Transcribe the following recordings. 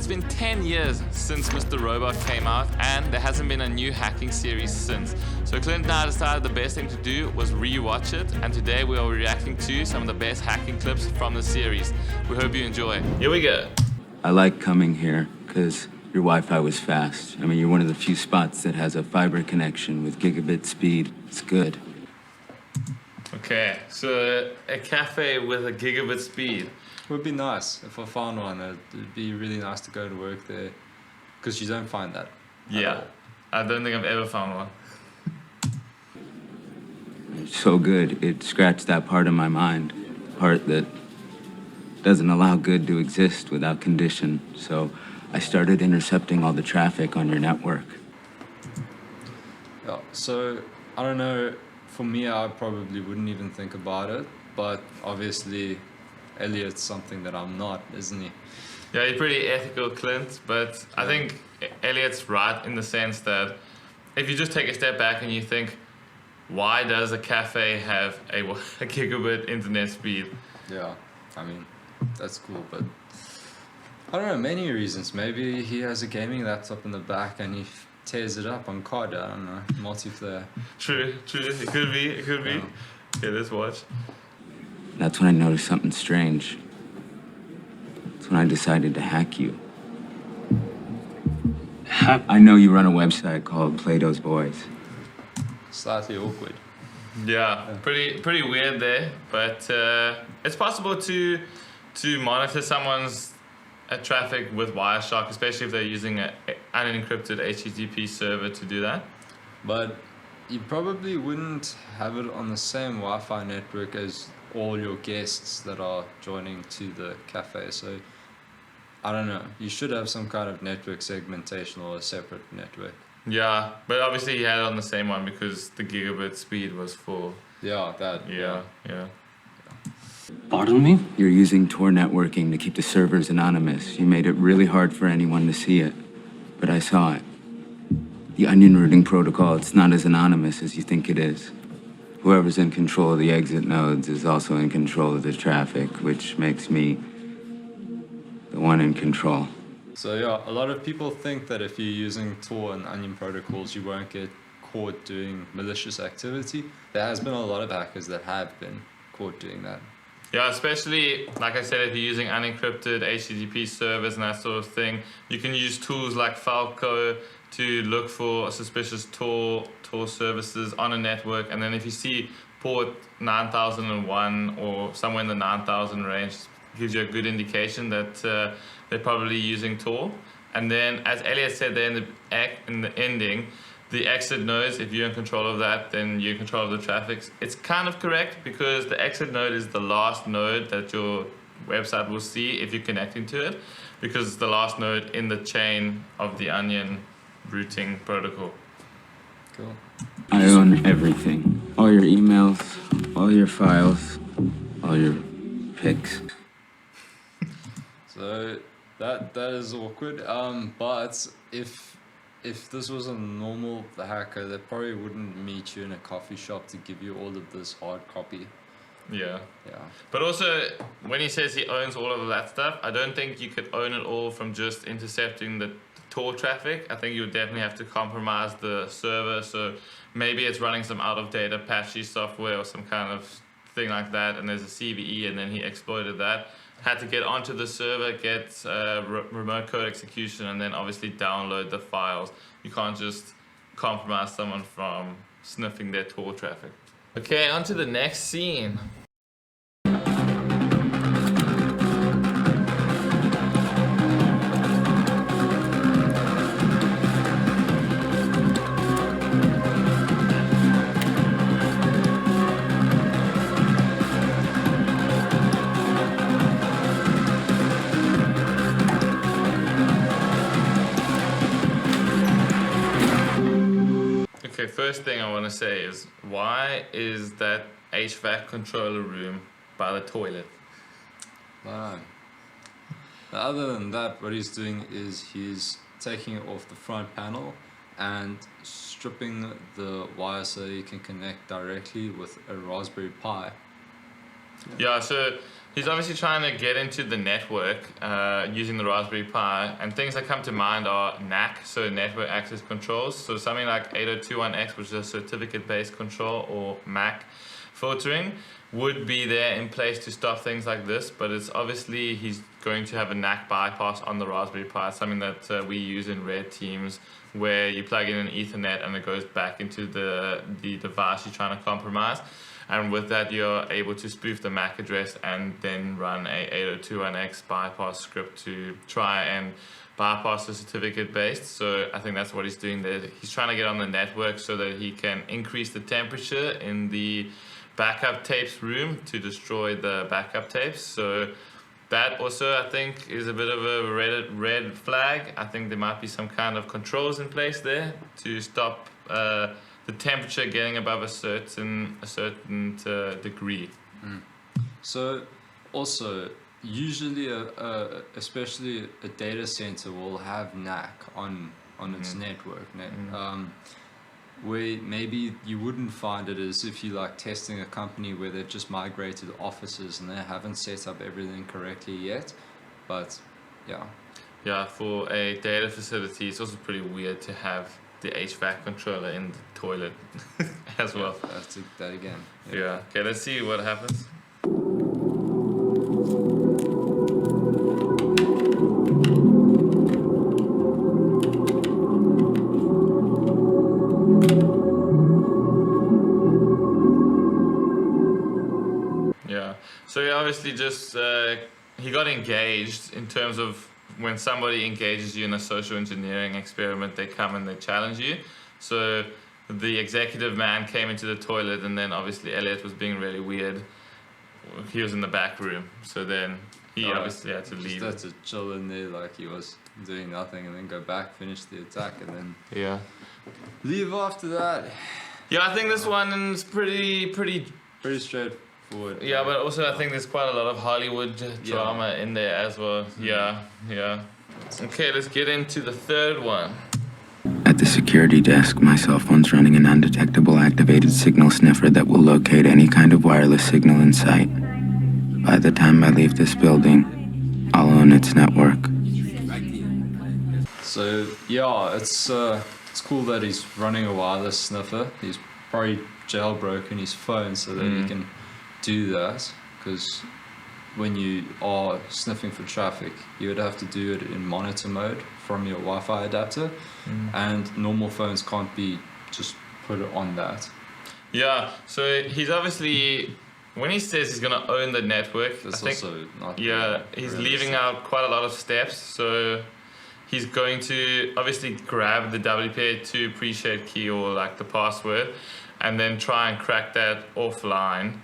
it's been 10 years since Mr. Robot came out, and there hasn't been a new hacking series since. So Clint and I decided the best thing to do was re-watch it, and today we are reacting to some of the best hacking clips from the series. We hope you enjoy. Here we go. I like coming here because your Wi-Fi was fast. I mean, you're one of the few spots that has a fiber connection with gigabit speed. It's good. Okay, so a cafe with a gigabit speed. It would be nice if I found one. It'd be really nice to go to work there, because you don't find that. Yeah, I don't think I've ever found one. It's so good. It scratched that part of my mind, part that doesn't allow good to exist without condition. So I started intercepting all the traffic on your network. Yeah, so I don't know, for me I probably wouldn't even think about it, but obviously Elliot's something that I'm not, isn't he? Yeah, you're pretty ethical, Clint, but I think Elliot's right in the sense that if you just take a step back and you think, why does a cafe have a gigabit internet speed? Yeah, I mean, that's cool, but I don't know, many reasons. Maybe he has a gaming laptop in the back and he tears it up on COD, I don't know, multiplayer. True, it could be. Yeah, let's watch. That's when I noticed something strange. That's when I decided to hack you. I know you run a website called Plato's Boys. Slightly awkward. Yeah, pretty weird there, but it's possible to monitor someone's traffic with Wireshark, especially if they're using an unencrypted HTTP server to do that. But you probably wouldn't have it on the same Wi-Fi network as all your guests that are joining to the cafe, so I don't know, you should have some kind of network segmentation or a separate network. Yeah, but obviously he had it on the same one because the gigabit speed was full. Yeah, that. Yeah. Pardon me? You're using Tor networking to keep the servers anonymous. You made it really hard for anyone to see it, but I saw it. The onion routing protocol, it's not as anonymous as you think it is. Whoever's in control of the exit nodes is also in control of the traffic, which makes me the one in control. So yeah, a lot of people think that if you're using Tor and onion protocols, you won't get caught doing malicious activity. There has been a lot of hackers that have been caught doing that. Yeah, especially, like I said, if you're using unencrypted HTTP servers and that sort of thing, you can use tools like Falco to look for suspicious Tor services on a network, and then if you see port 9001 or somewhere in the 9000 range, gives you a good indication that they're probably using Tor. And then, as Elliot said there in the ending, the exit nodes, if you're in control of that, then you're in control of the traffic. It's kind of correct because the exit node is the last node that your website will see if you're connecting to it, because it's the last node in the chain of the onion routing protocol. Cool. I own everything. All your emails, all your files, all your pics. So that is awkward. But if this was a normal hacker, they probably wouldn't meet you in a coffee shop to give you all of this hard copy. Yeah. Yeah. But also, when he says he owns all of that stuff, I don't think you could own it all from just intercepting the Tor traffic. I think you would definitely have to compromise the server. So maybe it's running some out-of-date Apache software or some kind of thing like that, and there's a CVE, and then he exploited that. Had to get onto the server, get remote code execution, and then obviously download the files. You can't just compromise someone from sniffing their Tor traffic. Okay, on to the next scene. Okay, first thing I want to say is, why is that HVAC controller room by the toilet? Other than that, what he's doing is he's taking it off the front panel and stripping the wire so you can connect directly with a Raspberry Pi. Yeah, so He's obviously trying to get into the network using the Raspberry Pi, and things that come to mind are NAC, so network access controls. So something like 8021X, which is a certificate-based control, or MAC filtering, would be there in place to stop things like this. But it's obviously he's going to have a NAC bypass on the Raspberry Pi, something that we use in red teams, where you plug in an Ethernet and it goes back into the device you're trying to compromise. And with that, you're able to spoof the MAC address and then run a 8021X bypass script to try and bypass the certificate based. So I think that's what he's doing there. He's trying to get on the network so that he can increase the temperature in the backup tapes room to destroy the backup tapes. So that also, I think, is a bit of a red flag. I think there might be some kind of controls in place there to stop the temperature getting above a certain degree. So also, usually especially a data center will have NAC on its network. Where maybe you wouldn't find it is if you like testing a company where they've just migrated offices and they haven't set up everything correctly yet. But yeah, for a data facility, it's also pretty weird to have the HVAC controller in the toilet as well. I have to do that again. Yeah. Okay, let's see what happens. Yeah. So he obviously just he got engaged in terms of when somebody engages you in a social engineering experiment, they come and they challenge you. So the executive man came into the toilet, and then obviously Elliot was being really weird. He was in the back room, so then he obviously had to leave. Just had to chill in there like he was doing nothing, and then go back, finish the attack, and then leave after that. Yeah, I think this one is pretty straightforward. Yeah, but also I think there's quite a lot of Hollywood drama in there as well. Yeah. Okay, let's get into the third one. At the security desk, my cell phone's running an undetectable activated signal sniffer that will locate any kind of wireless signal in sight. By the time I leave this building, I'll own its network. So yeah, it's cool that he's running a wireless sniffer. He's probably jailbroken his phone so that he can do that, because when you are sniffing for traffic, you would have to do it in monitor mode from your Wi-Fi adapter, and normal phones can't be just put on that. Yeah, so he's obviously, when he says he's going to own the network, That's I think, also not he's realistic. leaving out quite a lot of steps. So he's going to obviously grab the WPA2 pre-shared key, or like the password, and then try and crack that offline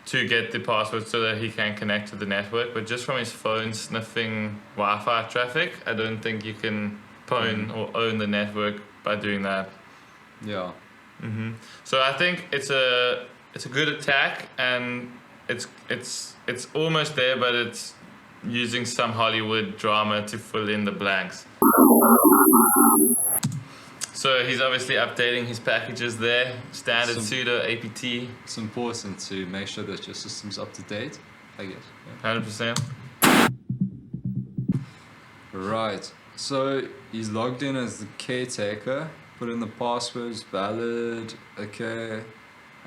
to get the password so that he can connect to the network. But just from his phone sniffing Wi-Fi traffic, I don't think you can pwn or own the network by doing that. Yeah. So I think it's a good attack, and it's almost there, but it's using some Hollywood drama to fill in the blanks. So he's obviously updating his packages there, standard sudo apt. It's important to make sure that your system's up to date, I guess. 100%. Right, so he's logged in as the caretaker, put in the passwords, valid, okay,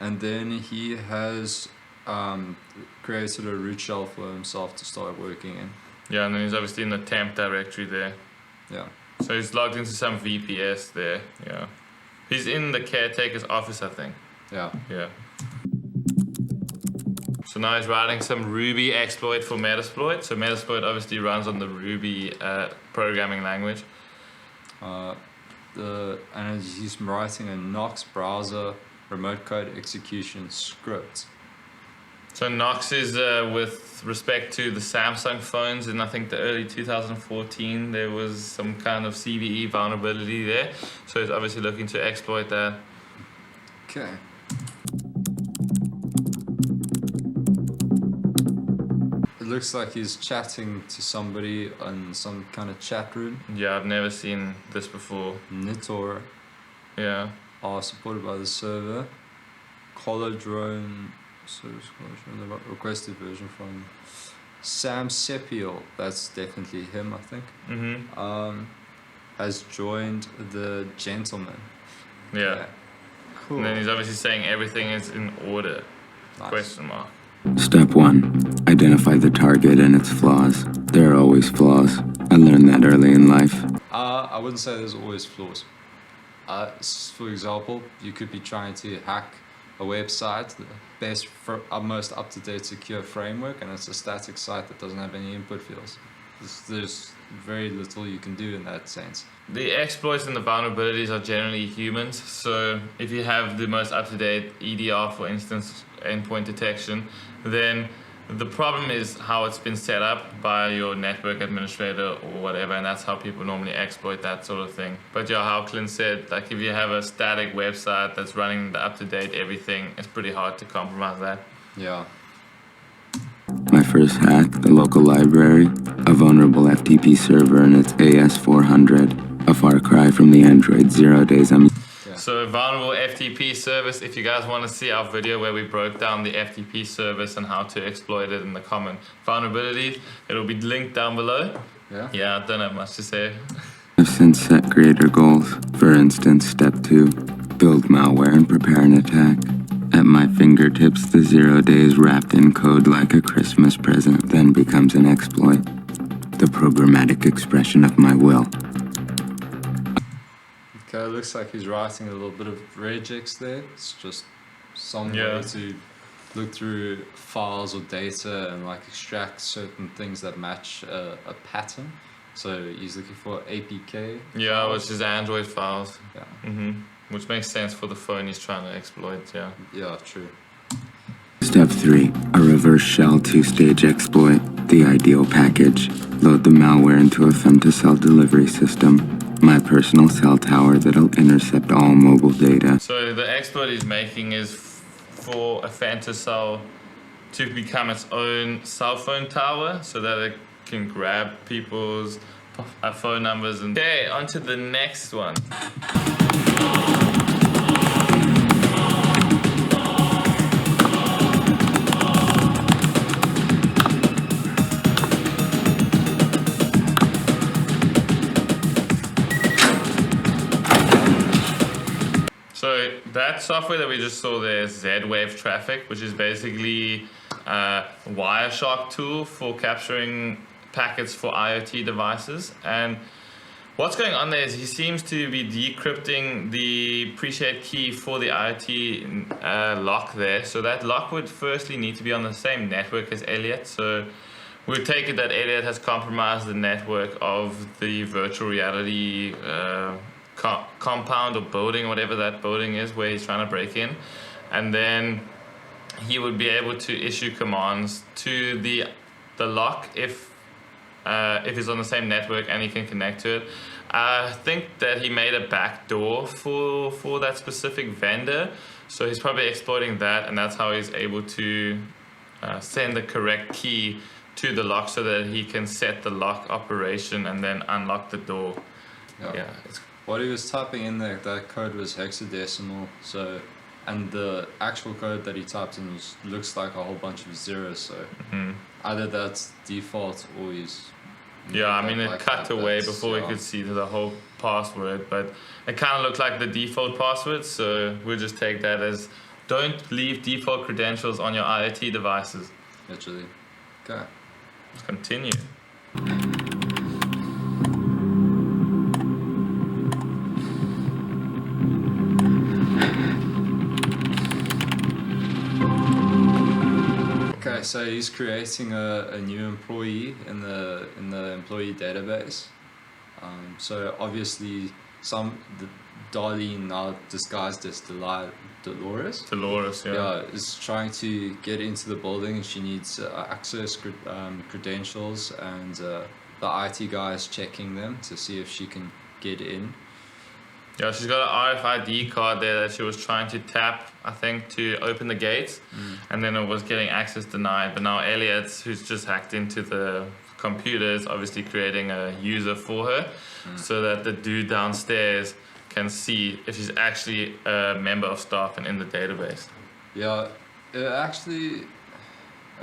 and then he has created a root shell for himself to start working in. Yeah, and then he's obviously in the temp directory there. Yeah. So he's logged into some VPS there, yeah. He's in the caretaker's office, I think. Yeah. Yeah. So now he's writing some Ruby exploit for Metasploit. So Metasploit obviously runs on the Ruby programming language. And he's writing a Nox browser remote code execution script. So Nox is with respect to the Samsung phones in I think the early 2014, there was some kind of CVE vulnerability there. So he's obviously looking to exploit that. Okay. It looks like he's chatting to somebody on some kind of chat room. Yeah, I've never seen this before. Nitor Yeah. are supported by the server. Collar drone service, the requested version from Sam Sepiol, that's definitely him, I think, has joined the Gentleman. Yeah. Cool. And then he's obviously saying everything is in order. Nice. Question mark. Step 1. Identify the target and its flaws. There are always flaws. I learned that early in life. I wouldn't say there's always flaws. For example, you could be trying to hack a website, the best, most up-to-date secure framework, and it's a static site that doesn't have any input fields. There's very little you can do in that sense. The exploits and the vulnerabilities are generally humans, so if you have the most up-to-date EDR, for instance, endpoint detection, then the problem is how it's been set up by your network administrator or whatever, and that's how people normally exploit that sort of thing. But yeah, how Clint said, like if you have a static website that's running the up-to-date everything, it's pretty hard to compromise that. Yeah. My first hack, the local library, a vulnerable FTP server and its AS400, a far cry from the Android 0 days I'm... So vulnerable FTP service, if you guys want to see our video where we broke down the FTP service and how to exploit it and the common vulnerabilities, it'll be linked down below. Yeah, I don't have much to say. I've since set greater goals. For instance, step 2, build malware and prepare an attack. At my fingertips, the 0 days wrapped in code like a Christmas present then becomes an exploit. The programmatic expression of my will. Okay, it looks like he's writing a little bit of regex there. It's just some way to look through files or data and like extract certain things that match a pattern. So he's looking for APK. Yeah, files. which is Android files. Yeah. Which makes sense for the phone he's trying to exploit, yeah. Yeah, true. Step 3, a reverse shell 2-stage exploit. The ideal package. Load the malware into a femtocell delivery system. My personal cell tower that'll intercept all mobile data. So the exploit he's making is for a femtocell to become its own cell phone tower so that it can grab people's phone numbers. And okay, on to the next one. So that software that we just saw there is Z-Wave traffic, which is basically a Wireshark tool for capturing packets for IoT devices. And what's going on there is he seems to be decrypting the pre-shared key for the IoT lock there. So that lock would firstly need to be on the same network as Elliot. So we would take it that Elliot has compromised the network of the virtual reality compound or building, whatever that building is where he's trying to break in, and then he would be able to issue commands to the lock if he's on the same network and he can connect to it. I think that he made a backdoor for that specific vendor, so he's probably exploiting that, and that's how he's able to send the correct key to the lock so that he can set the lock operation and then unlock the door. Yeah. What he was typing in there, that code was hexadecimal, so, and the actual code that he typed in looks like a whole bunch of zeros, so either that's default or he's... Yeah, I mean, it cut away before we could see the whole password, but it kind of looked like the default password, so we'll just take that as don't leave default credentials on your IoT devices. Literally. Okay. Let's continue. Okay, so he's creating a new employee in the employee database. So obviously Darlene, now disguised as Dolores. Dolores, yeah. Yeah, is trying to get into the building, and she needs access credentials, and the IT guy is checking them to see if she can get in. Yeah, she's got an RFID card there that she was trying to tap, I think, to open the gates, and then it was getting access denied. But now Elliot, who's just hacked into the computer, is obviously creating a user for her so that the dude downstairs can see if she's actually a member of staff and in the database. Yeah, it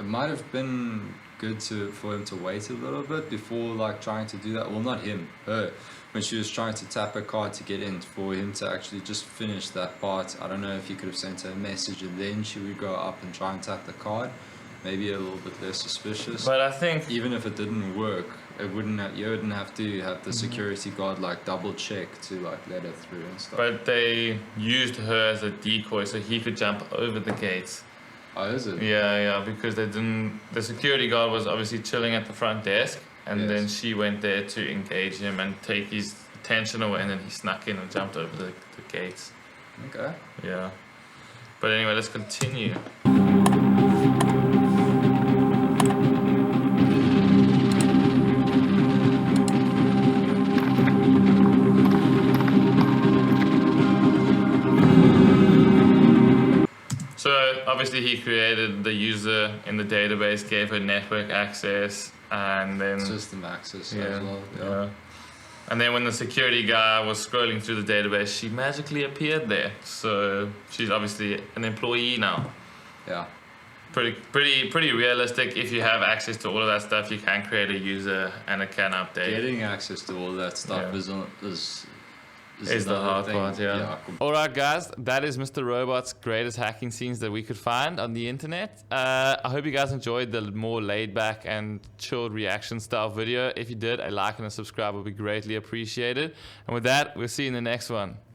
might have been good for him to wait a little bit before like trying to do that. Well, not him, her. When she was trying to tap her card to get in, for him to actually just finish that part. I don't know if he could have sent her a message and then she would go up and try and tap the card. Maybe a little bit less suspicious. But I think Even if it didn't work, you wouldn't have to have the security guard like double check to like let her through and stuff. but they used her as a decoy so he could jump over the gates. Oh, is it? Yeah, because they didn't. The security guard was obviously chilling at the front desk, and Yes. then she went there to engage him and take his attention away, and then he snuck in and jumped over the gates. Okay. Yeah. But anyway, let's continue. So obviously he created the user in the database, gave her network access, and then System access as well. yeah. And then when the security guy was scrolling through the database, she magically appeared there. So she's obviously an employee now. Yeah. Pretty realistic. If you have access to all of that stuff, you can create a user and it can update. Getting access to all that stuff Yeah. is the another hard thing. part, yeah. Alright guys, that is Mr. Robot's greatest hacking scenes that we could find on the internet. I hope you guys enjoyed the more laid back and chilled reaction style video. If you did, a like and a subscribe would be greatly appreciated. And with that, we'll see you in the next one.